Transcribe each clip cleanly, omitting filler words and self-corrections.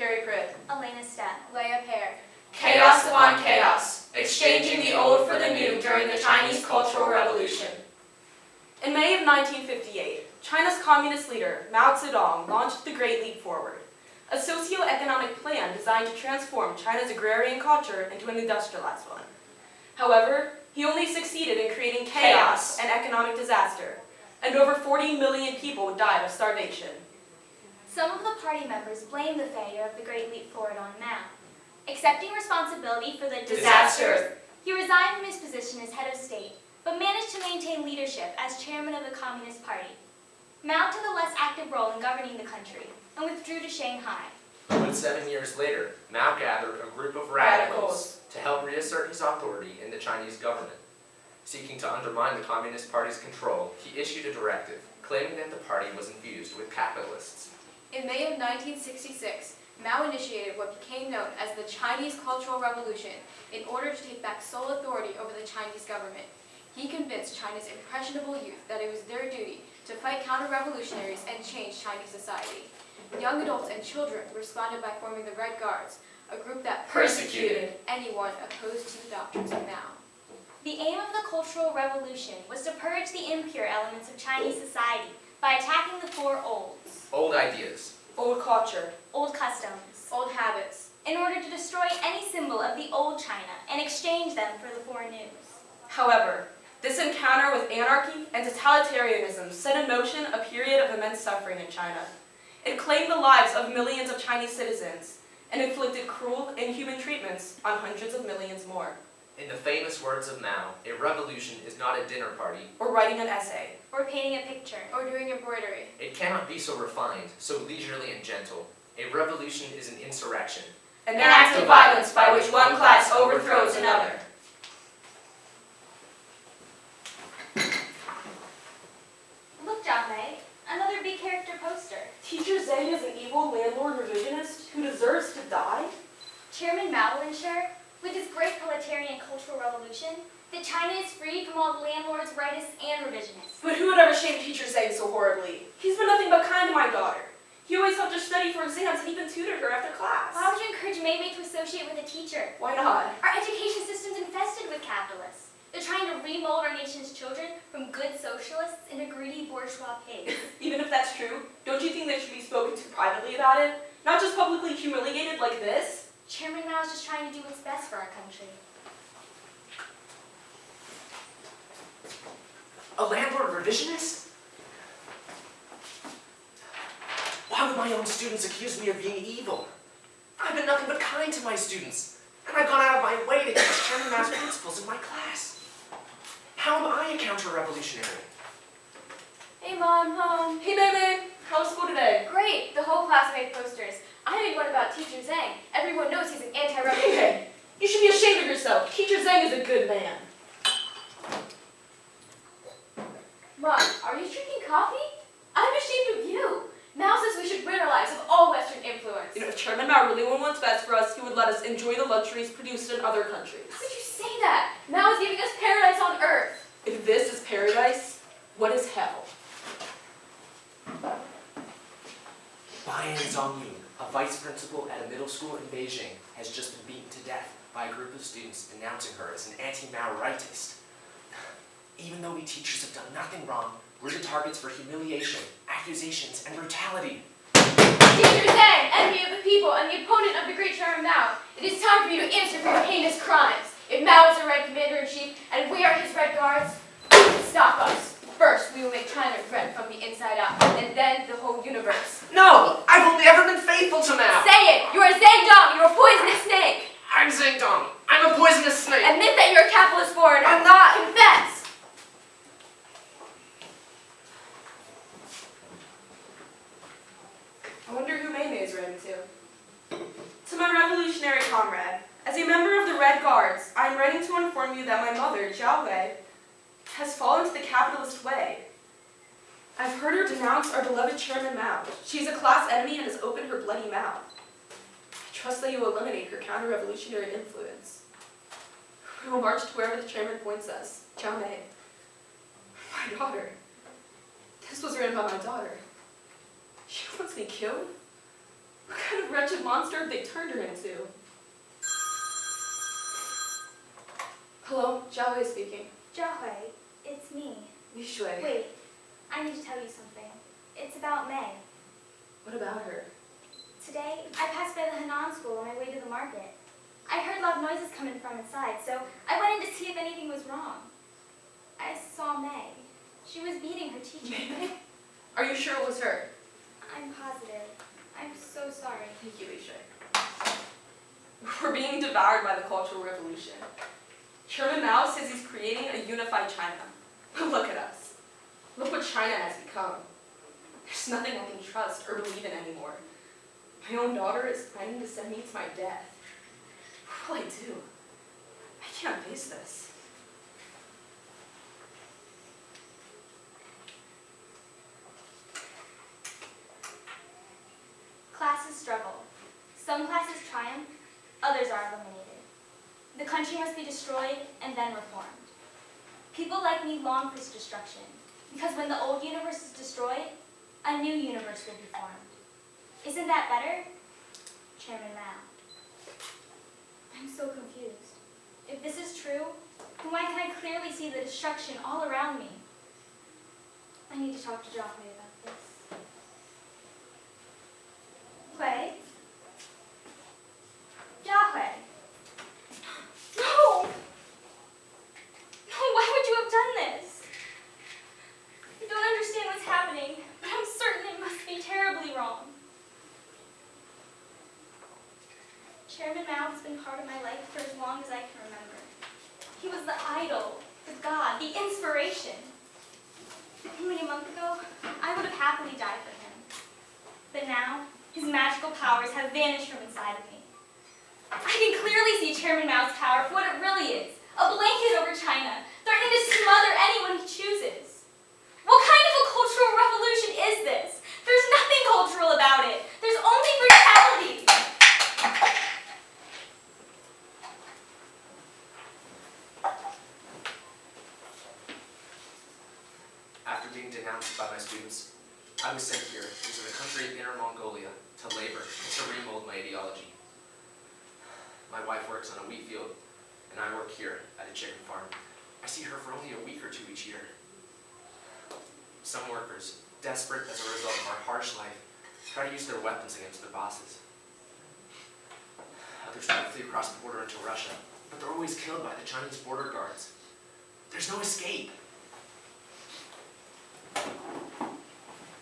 Carrie Pritt, Alayna Stepp, Leah Paire. Chaos upon chaos, exchanging the old for the new during the Chinese Cultural Revolution. In May of 1958, China's communist leader, Mao Zedong, launched the Great Leap Forward, a socio-economic plan designed to transform China's agrarian culture into an industrialized one. However, he only succeeded in creating chaos and economic disaster, and over 40 million people died of starvation. Some of the party members blamed the failure of the Great Leap Forward on Mao. Accepting responsibility for the disaster, he resigned from his position as head of state, but managed to maintain leadership as chairman of the Communist Party. Mao took a less active role in governing the country and withdrew to Shanghai. But 7 years later, Mao gathered a group of radicals to help reassert his authority in the Chinese government. Seeking to undermine the Communist Party's control, he issued a directive claiming that the party was infused with capitalists. In May of 1966, Mao initiated what became known as the Chinese Cultural Revolution in order to take back sole authority over the Chinese government. He convinced China's impressionable youth that it was their duty to fight counter-revolutionaries and change Chinese society. Young adults and children responded by forming the Red Guards, a group that persecuted anyone opposed to the doctrines of Mao. The aim of the Cultural Revolution was to purge the impure elements of Chinese society by attacking the four olds. Old ideas, Old culture, Old customs, old habits, in order to destroy any symbol of the old China and exchange them for the four news. However, this encounter with anarchy and totalitarianism set in motion a period of immense suffering in China. It claimed the lives of millions of Chinese citizens and inflicted cruel, inhuman treatments on hundreds of millions more. in the famous words of Mao, a revolution is not a dinner party, or writing an essay, or painting a picture, or doing embroidery. It cannot be so refined, so leisurely and gentle. A revolution is an insurrection, An act of violence by which one class overthrows another. Look, Jame, another big character poster. Teacher Zhang is an evil landlord revisionist who deserves to die? Chairman Mao will ensure, with his great proletarian cultural revolution, that China is freed from all the landlords, rightists, and revisionists. But who would ever shame Teacher Zhang so horribly? He's been nothing but kind to my daughter. He always helped her study for exams and even tutored her after class. Why would you encourage Mei to associate with a teacher? Why not? Our education system's infested with capitalists. They're trying to remold our nation's children from good socialists into greedy bourgeois pigs. Even if that's true, don't you think they should be spoken to privately about it? Not just publicly humiliated like this? Chairman Mao is just trying to do what's best for our country. A landlord revisionist? Why would my own students accuse me of being evil? I've been nothing but kind to my students, and I've gone out of my way to teach Chairman Mao's principles in my class. How am I a counter-revolutionary? Hey Mom. Hey Mei. How was school today? Great! The whole class made posters. I made one about Teacher Zhang. Everyone knows he's an anti-revolutionary. Hey, you should be ashamed of yourself. Teacher Zhang is a good man. Mom, are you drinking coffee? I'm ashamed of you. Mao says we should rid our lives of all Western influence. You know, if Chairman Mao really wanted what's best for us, he would let us enjoy the luxuries produced in other countries. How could you say that? Mao is giving us paradise on earth. If this is paradise, what is hell? Bayan Zongyun, a vice principal at a middle school in Beijing, has just been beaten to death by a group of students denouncing her as an anti-Mao rightist. Even though we teachers have done nothing wrong, we're the targets for humiliation, accusations, and brutality. Teacher Zhang, enemy of the people and the opponent of the great Chairman Mao, it is time for you to answer for your heinous crimes. If Mao is a Red Commander-in-Chief and we are his Red Guards, who can stop us? First, we will make China red from the inside out, and then the whole universe. No! I've only ever been faithful to Mao! Say it! You're a Zhangdong! You're a poisonous snake! I'm Zhangdong! I'm a poisonous snake! Admit that you're a capitalist foreigner! I'm not! Confess! I wonder who Mei is writing to. To my revolutionary comrade, as a member of the Red Guards, I am writing to inform you that my mother, Jiao Wei, has fallen to the capitalist way. I've heard her denounce our beloved Chairman Mao. She's a class enemy and has opened her bloody mouth. I trust that you will eliminate her counter-revolutionary influence. We will march to wherever the chairman points us. Jiao Mei. My daughter. This was written by my daughter. She wants me killed? What kind of wretched monster have they turned her into? Hello, Jiahui speaking. Jiahui, it's me. Li Shui. Wait, I need to tell you something. It's about May. What about her? Today, I passed by the Henan school on my way to the market. I heard loud noises coming from inside, so I went in to see if anything was wrong. I saw May. She was beating her teacher. Are you sure it was her? I'm positive. I'm so sorry. Thank you, Li Shui. We're being devoured by the Cultural Revolution. Chairman Mao says he's creating a unified China. But look at us. Look what China has become. There's nothing I can trust or believe in anymore. My own daughter is planning to send me to my death. What will I do? I can't face this. Classes struggle. Some classes triumph, others are eliminated. The country must be destroyed and then reformed. People like me long for its destruction, because when the old universe is destroyed, a new universe will be formed. Isn't that better? Chairman Mao. I'm so confused. If this is true, then why can I clearly see the destruction all around me? I need to talk to Jiahui about this. Hui? Jiahui? No! No, why would you have done this? I don't understand what's happening, but I'm certain it must be terribly wrong. Chairman Mao has been part of my life for as long as I can remember. He was the idol, the god, the inspiration. Only a month ago, I would have happily died for him. But now, his magical powers have vanished from inside of me. I can clearly see Chairman Mao's power for what it really is, a blanket over China, threatening to smother anyone he chooses. What kind of a cultural revolution is this? There's nothing cultural about it. There's only brutality. After being denounced by my students, I was sent here into the country of Inner Mongolia to labor and to remold my ideology. My wife works on a wheat field, and I work here at a chicken farm. I see her for only a week or two each year. Some workers, desperate as a result of our harsh life, try to use their weapons against their bosses. Others try to flee across the border into Russia, but they're always killed by the Chinese border guards. There's no escape.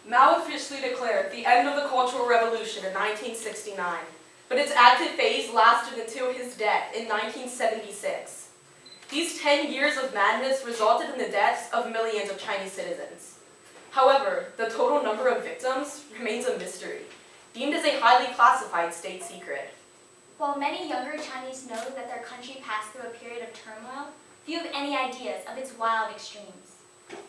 Mao officially declared the end of the Cultural Revolution in 1969, but its active phase lasted until his death in 1976. These 10 years of madness resulted in the deaths of millions of Chinese citizens. However, the total number of victims remains a mystery, deemed as a highly classified state secret. While many younger Chinese know that their country passed through a period of turmoil, few have any ideas of its wild extremes.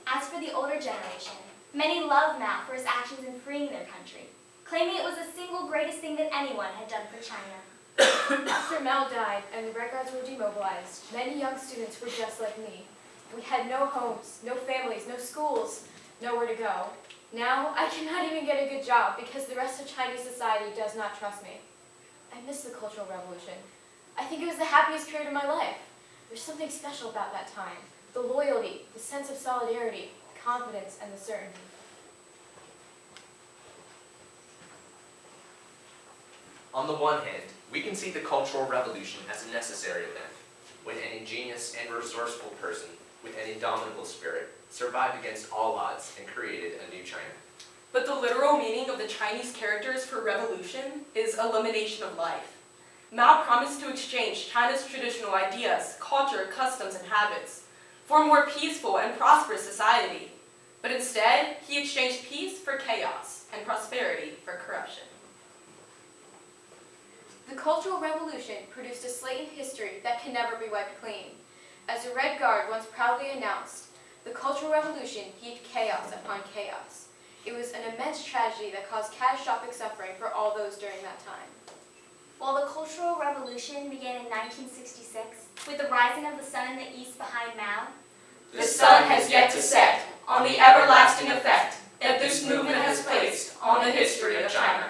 As for the older generation, many love Mao for his actions in freeing their country, claiming it was the single greatest thing that anyone had done for China. After Mao died and the Red Guards were demobilized, many young students were just like me. We had no homes, no families, no schools, nowhere to go. Now, I cannot even get a good job because the rest of Chinese society does not trust me. I miss the Cultural Revolution. I think it was the happiest period of my life. There's something special about that time. The loyalty, the sense of solidarity, the confidence, and the certainty. On the one hand, we can see the Cultural Revolution as a necessary event, when an ingenious and resourceful person with an indomitable spirit survived against all odds and created a new China. But the literal meaning of the Chinese characters for revolution is elimination of life. Mao promised to exchange China's traditional ideas, culture, customs, and habits for a more peaceful and prosperous society. But instead, he exchanged peace for chaos and prosperity for corruption. The Cultural Revolution produced a slate in history that can never be wiped clean. As the Red Guard once proudly announced, the Cultural Revolution heaped chaos upon chaos. It was an immense tragedy that caused catastrophic suffering for all those during that time. While the Cultural Revolution began in 1966, with the rising of the sun in the east behind Mao, The sun has yet to set on the everlasting effect that this movement has placed on the history of China.